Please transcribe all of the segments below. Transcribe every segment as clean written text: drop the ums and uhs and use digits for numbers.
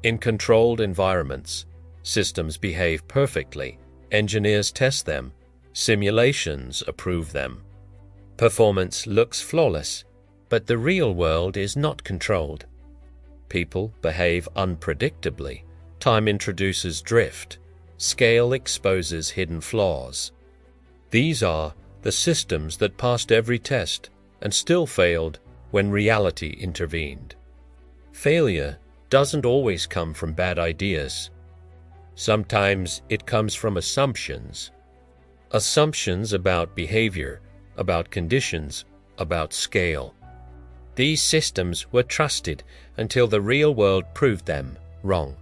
In controlled environments, systems behave perfectly, engineers test them, simulations approve them. Performance looks flawless, but the real world is not controlled. People behave unpredictably, time introduces drift, scale exposes hidden flaws. These are the systems that passed every test and still failed when reality intervened. Failure doesn't always come from bad ideas. Sometimes it comes from assumptions. Assumptions about behavior, about conditions, about scale. These systems were trusted until the real world proved them wrong.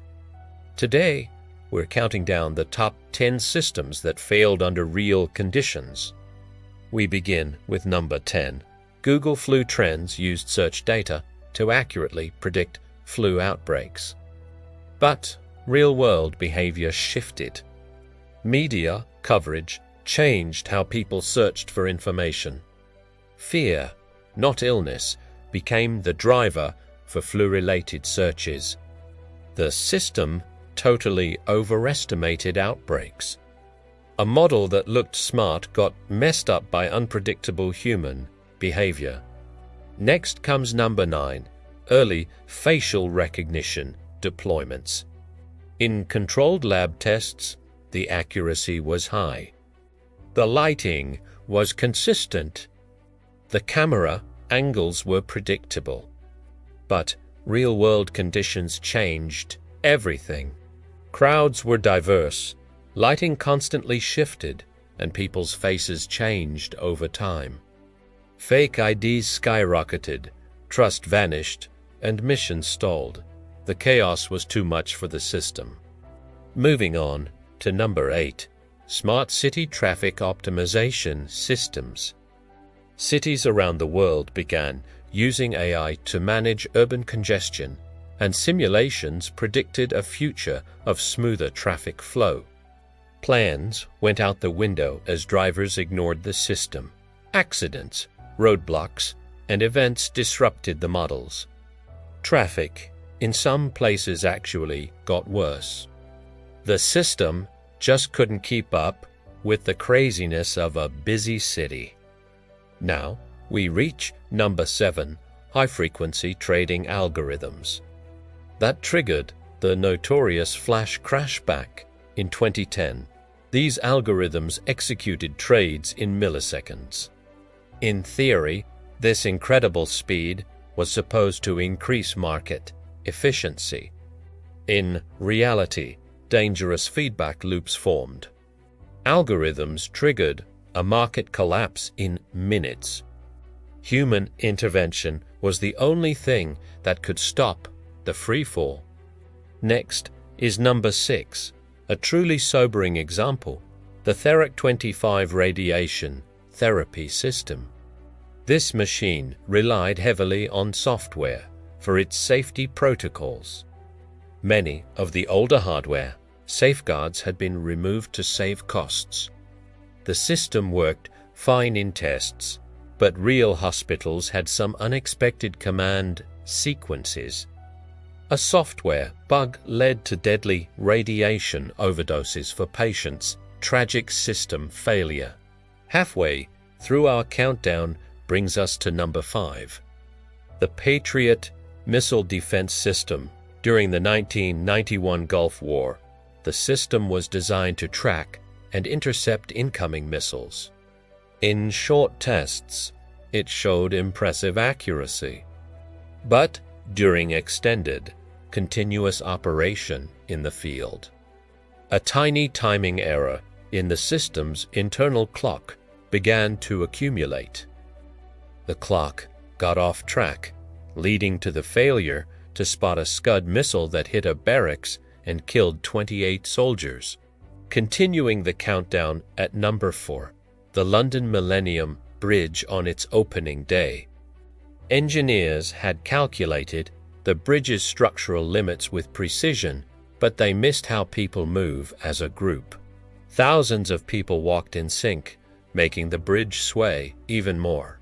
Today, we're counting down the top 10 systems that failed under real conditions. We begin with number 10. Google Flu Trends used search data to accurately predict flu outbreaks. But real-world behavior shifted. Media coverage changed how people searched for information. Fear, not illness, became the driver for flu-related searches. The system totally overestimated outbreaks. A model that looked smart got messed up by unpredictable human behavior. Next comes number 9, early facial recognition deployments. In controlled lab tests, the accuracy was high. The lighting was consistent. The camera angles were predictable. But real-world conditions changed everything. Crowds were diverse, lighting constantly shifted, and people's faces changed over time. Fake IDs skyrocketed, trust vanished, and missions stalled. The chaos was too much for the system. Moving on to number 8, smart city traffic optimization systems. Cities around the world began using AI to manage urban congestion, and simulations predicted a future of smoother traffic flow. Plans went out the window as drivers ignored the system. Accidents, roadblocks, and events disrupted the models. Traffic, in some places, actually got worse. The system just couldn't keep up with the craziness of a busy city. Now we reach number 7, high-frequency trading algorithms. That triggered the notorious flash crashback in 2010. These algorithms executed trades in milliseconds. In theory, this incredible speed was supposed to increase market efficiency. In reality, dangerous feedback loops formed. Algorithms triggered a market collapse in minutes. Human intervention was the only thing that could stop the freefall. Next is number 6, a truly sobering example, the Therac 25 radiation therapy system. This machine relied heavily on software for its safety protocols. Many of the older hardware safeguards had been removed to save costs. The system worked fine in tests, but real hospitals had some unexpected command sequences. A software bug led to deadly radiation overdoses for patients. Tragic system failure. Halfway through our countdown brings us to number 5. The Patriot missile defense system. During the 1991 Gulf War, the system was designed to track and intercept incoming missiles. In short tests, it showed impressive accuracy. But during extended, continuous operation in the field, a tiny timing error in the system's internal clock began to accumulate. The clock got off track, leading to the failure to spot a Scud missile that hit a barracks and killed 28 soldiers. Continuing the countdown at number 4, the London Millennium Bridge on its opening day. Engineers had calculated the bridge's structural limits with precision, but they missed how people move as a group. Thousands of people walked in sync, making the bridge sway even more.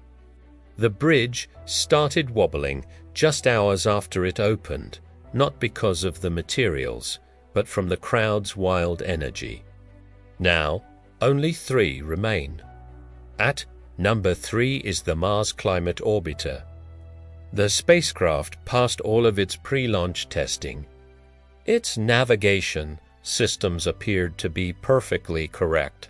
The bridge started wobbling just hours after it opened, not because of the materials, but from the crowd's wild energy. Now, only 3 remain. At number 3 is the Mars Climate Orbiter. The spacecraft passed all of its pre-launch testing. Its navigation systems appeared to be perfectly correct.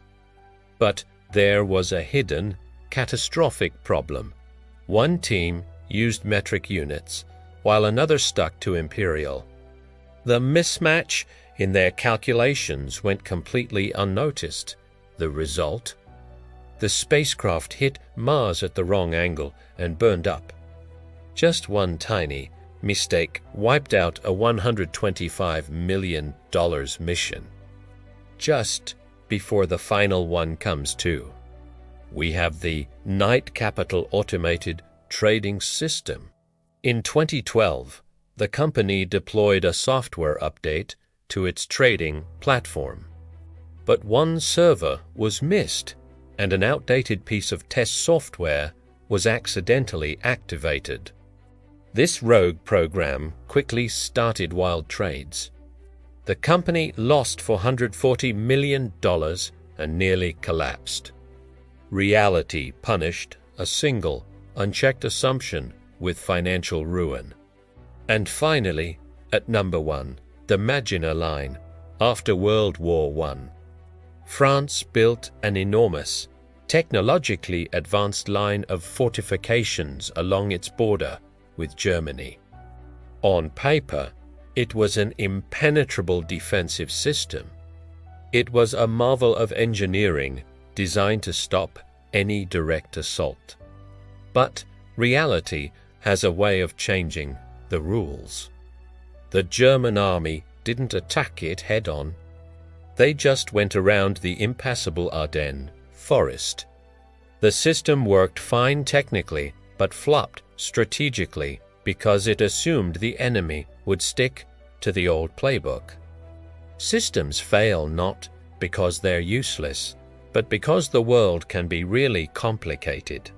But there was a hidden, catastrophic problem. One team used metric units, while another stuck to imperial. The mismatch in their calculations went completely unnoticed. The result? The spacecraft hit Mars at the wrong angle and burned up. Just one tiny mistake wiped out a $125 million mission. Just before the final one comes to, we have the Knight Capital Automated Trading System. In 2012, the company deployed a software update to its trading platform. But one server was missed, and an outdated piece of test software was accidentally activated. This rogue program quickly started wild trades. The company lost $440 million and nearly collapsed. Reality punished a single, unchecked assumption with financial ruin. And finally, at number 1, the Maginot Line, after World War I. France built an enormous, technologically advanced line of fortifications along its border with Germany. On paper, it was an impenetrable defensive system. It was a marvel of engineering designed to stop any direct assault. But reality has a way of changing the rules. The German army didn't attack it head-on. They just went around the impassable Ardennes forest. The system worked fine technically, but flopped strategically because it assumed the enemy would stick to the old playbook. Systems fail not because they're useless, but because the world can be really complicated,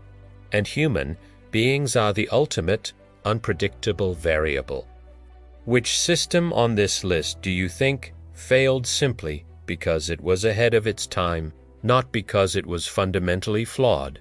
and human beings are the ultimate unpredictable variable. Which system on this list do you think failed simply because it was ahead of its time, not because it was fundamentally flawed?